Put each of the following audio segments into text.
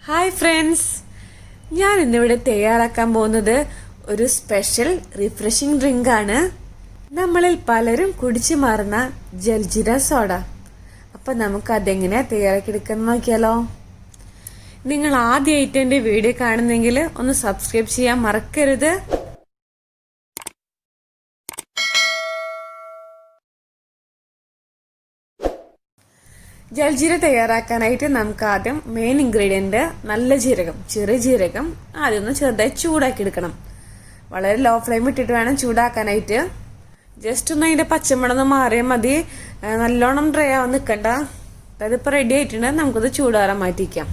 Hi friends, ഞാൻ ഇന്നിവിടെ തയ്യാറാക്കാൻ പോകുന്നത് ഒരു സ്പെഷ്യൽ റിഫ്രഷിംഗ് ഡ്രിങ്ക് ആണ്. നമ്മളിൽ പലരും കുടിച്ചു മാറുന്ന ജൽജീര സോഡ. അപ്പൊ നമുക്ക് അതെങ്ങനെ തയ്യാറാക്കിയെടുക്കാൻ നോക്കിയാലോ. നിങ്ങൾ ആദ്യമായിട്ട് എൻ്റെ വീഡിയോ കാണുന്നെങ്കിൽ ഒന്ന് സബ്സ്ക്രൈബ് ചെയ്യാൻ മറക്കരുത്. ജൽജീര തയ്യാറാക്കാനായിട്ട് നമുക്ക് ആദ്യം മെയിൻ ഇൻഗ്രീഡിയന്റ് നല്ല ജീരകം, ചെറിയ ജീരകം ആദ്യം ഒന്ന് ചെറുതായി ചൂടാക്കി എടുക്കണം. വളരെ ലോ ഫ്ലെയിം ഇട്ടിട്ട് വേണം ചൂടാക്കാനായിട്ട്. ജസ്റ്റ് ഒന്ന് അതിന്റെ പച്ചമണം ഒന്ന് മാറിയാൽ മതി. നല്ലോണം ഡ്രൈ ആവാൻ നിൽക്കണ്ട. അതിപ്പോൾ റെഡി ആയിട്ടുണ്ട്. നമുക്കത് ചൂടാറാൻ മാറ്റിക്കാം.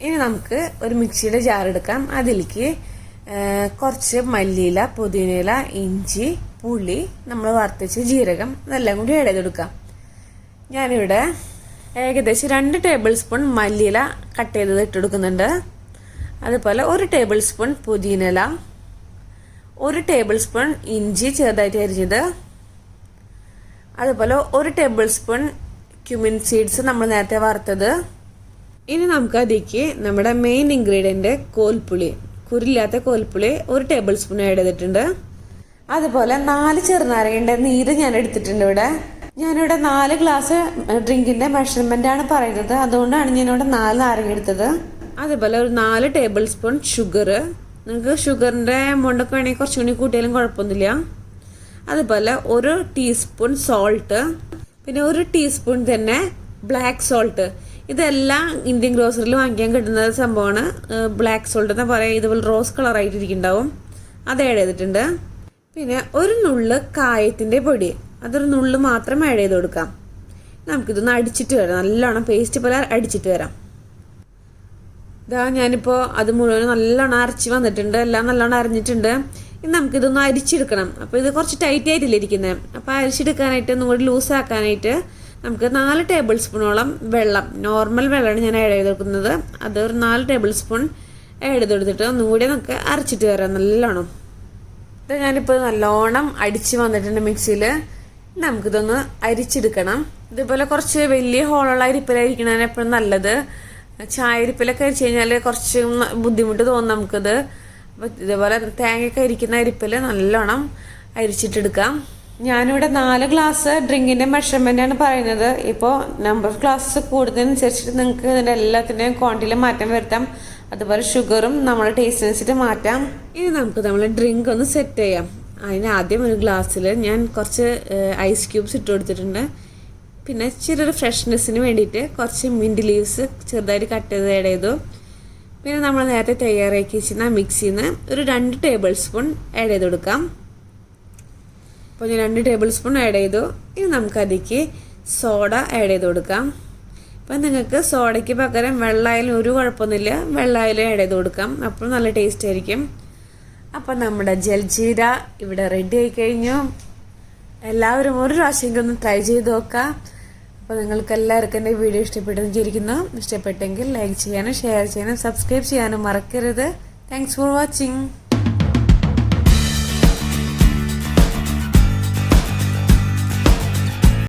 ഇനി നമുക്ക് ഒരു മിക്സിയുടെ ജാർ എടുക്കാം. അതിലേക്ക് കുറച്ച് മല്ലിയില, പുതിനയില, ഇഞ്ചി, പുളി, നമ്മൾ വറുത്തച്ച ജീരകം ഇതെല്ലാം കൂടി ആഡ് ചെയ്തെടുക്കാം. ഞാനിവിടെ ഏകദേശം 2 ടേബിൾ സ്പൂൺ മല്ലിയില കട്ട് ചെയ്തത് ഇട്ടെടുക്കുന്നുണ്ട്. അതുപോലെ 1 ടേബിൾ സ്പൂൺ പുതിനയില, 1 ടേബിൾ സ്പൂൺ ഇഞ്ചി ചെറുതായിട്ട് അരിഞ്ഞത്, അതുപോലെ 1 ടേബിൾ സ്പൂൺ ക്യുമിൻ സീഡ്സ് നമ്മൾ നേരത്തെ വറുത്തത്. ഇനി നമുക്ക് അതിലേക്ക് നമ്മുടെ മെയിൻ ഇൻഗ്രീഡിയന്റ് കോൽപ്പുളി, കുരില്ലാത്ത കോൽപ്പുളി 1 ടേബിൾ സ്പൂൺ ആഡ് ചെയ്തിട്ടുണ്ട്. അതുപോലെ 4 ചെറുനാരങ്ങയുടെ നീര് ഞാൻ എടുത്തിട്ടുണ്ട്. ഞാനിവിടെ 4 ഗ്ലാസ് ഡ്രിങ്കിന്റെ മെഷർമെന്റ് ആണ് പറയുന്നത്, അതുകൊണ്ടാണ് ഞാനിവിടെ 4 നാരങ്ങ എടുത്തത്. അതുപോലെ ഒരു 4 ടേബിൾ സ്പൂൺ ഷുഗർ. നിങ്ങൾക്ക് ഷുഗറിന്റെ എമൗണ്ട് ഒക്കെ വേണമെങ്കിൽ കുറച്ചുകൂടി കൂട്ടിയാലും കുഴപ്പമൊന്നുമില്ല. അതുപോലെ 1 ടീസ്പൂൺ സോൾട്ട്, പിന്നെ 1 ടീസ്പൂൺ തന്നെ ബ്ലാക്ക് സോൾട്ട്. ഇതെല്ലാം ഇന്ത്യൻ ഗ്രോസറിയിൽ വാങ്ങിക്കാൻ കിട്ടുന്ന സംഭവമാണ്. ബ്ലാക്ക് സോൾട്ട് എന്ന് പറയാം. ഇതുപോലെ റോസ് കളർ ആയിട്ടിരിക്കുന്നുണ്ടാവും. അത് ആഡ് ചെയ്തിട്ടുണ്ട്. പിന്നെ 1 നുള്ള് കായത്തിന്റെ പൊടി, അതൊരു നുള്ളു മാത്രം ആഡ് ചെയ്ത് കൊടുക്കാം. നമുക്കിതൊന്ന് അടിച്ചിട്ട് വരാം. നല്ലോണം പേസ്റ്റ് പോലെ അടിച്ചിട്ട് വരാം. ഇതാ ഞാനിപ്പോൾ അത് മുഴുവൻ നല്ലോണം അരച്ച് വന്നിട്ടുണ്ട്. എല്ലാം നല്ലോണം അരഞ്ഞിട്ടുണ്ട്. ഇനി നമുക്കിതൊന്ന് അരിച്ചെടുക്കണം. അപ്പോൾ ഇത് കുറച്ച് ടൈറ്റ് ആയിട്ടില്ല ഇരിക്കുന്നത്. അപ്പോൾ അരിച്ചെടുക്കാനായിട്ട് ഒന്നും കൂടി ലൂസ് ആക്കാനായിട്ട് നമുക്ക് 4 ടേബിൾ സ്പൂണോളം വെള്ളം, നോർമൽ വെള്ളമാണ് ഞാൻ ആഡ് ചെയ്ത് കൊടുക്കുന്നത്. അത് ഒരു 4 ടേബിൾ സ്പൂൺ ആഡ് ചെയ്ത് കൊടുത്തിട്ട് ഒന്നും കൂടി നമുക്ക് അരച്ചിട്ട് വരാം നല്ലോണം. ഇത് ഞാനിപ്പോൾ നല്ലോണം അടിച്ച് വന്നിട്ടുണ്ട് മിക്സിയിൽ. നമുക്കിതൊന്ന് അരിച്ചെടുക്കണം. ഇതുപോലെ കുറച്ച് വലിയ ഹോളുള്ള അരിപ്പിലായിരിക്കണതാണ് എപ്പോഴും നല്ലത്. ചായ അരിപ്പിലൊക്കെ അരിച്ചു കഴിഞ്ഞാൽ കുറച്ച് ബുദ്ധിമുട്ട് തോന്നും നമുക്കിത്. അപ്പോൾ ഇതുപോലെ തേങ്ങയൊക്കെ അരിക്കുന്ന അരിപ്പിൽ നല്ലോണം അരിച്ചിട്ടെടുക്കാം. ഞാനിവിടെ 4 ഗ്ലാസ് ഡ്രിങ്കിന്റെ മെഷർമെന്റ് ആണ് പറയുന്നത്. ഇപ്പോൾ നമ്പർ ഓഫ് ഗ്ലാസ് കൂടുന്നതിനനുസരിച്ചിട്ട് നിങ്ങൾക്ക് ഇതിൻ്റെ എല്ലാത്തിൻ്റെയും ക്വാണ്ടിറ്റിയിൽ മാറ്റം വരുത്താം. അതുപോലെ ഷുഗറും നമ്മുടെ ടേസ്റ്റിനനുസരിച്ച് മാറ്റാം. ഇനി നമുക്ക് നമ്മൾ ഡ്രിങ്ക് ഒന്ന് സെറ്റ് ചെയ്യാം. അതിന് ആദ്യം ഒരു ഗ്ലാസ്സിൽ ഞാൻ കുറച്ച് ഐസ് ക്യൂബ്സ് ഇട്ട് കൊടുത്തിട്ടുണ്ട്. പിന്നെ ചെറിയൊരു ഫ്രഷ്നെസ്സിന് വേണ്ടിയിട്ട് കുറച്ച് മിൻറ്റ് ലീവ്സ് ചെറുതായിട്ട് കട്ട് ചെയ്ത് ആഡ് ചെയ്തു. പിന്നെ നമ്മൾ നേരത്തെ തയ്യാറാക്കി വെച്ചിരുന്ന മിക്സിയിൽ നിന്ന് ഒരു 2 ടേബിൾ സ്പൂൺ ആഡ് ചെയ്ത് കൊടുക്കാം. അപ്പോൾ ഞാൻ 2 ടേബിൾ സ്പൂൺ ആഡ് ചെയ്തു. ഇനി നമുക്കതിലേക്ക് സോഡ ആഡ് ചെയ്ത് കൊടുക്കാം. അപ്പം നിങ്ങൾക്ക് സോഡയ്ക്ക് പകരം വെള്ളമായാലും ഒരു കുഴപ്പമൊന്നുമില്ല, വെള്ളമായാലും ആഡ് ചെയ്ത് കൊടുക്കാം. അപ്പോൾ നല്ല ടേസ്റ്റ് ആയിരിക്കും. അപ്പം നമ്മുടെ ജൽജീര ഇവിടെ റെഡി ആയി കഴിഞ്ഞു. എല്ലാവരും ഒരു പ്രാവശ്യം ഒന്ന് ട്രൈ ചെയ്ത് നോക്കാം. അപ്പോൾ നിങ്ങൾക്ക് എല്ലാവർക്കും എൻ്റെ വീഡിയോ ഇഷ്ടപ്പെട്ടെന്ന് വിചാരിക്കുന്നു. ഇഷ്ടപ്പെട്ടെങ്കിൽ ലൈക്ക് ചെയ്യാനും ഷെയർ ചെയ്യാനും സബ്സ്ക്രൈബ് ചെയ്യാനും മറക്കരുത്. Thanks for watching.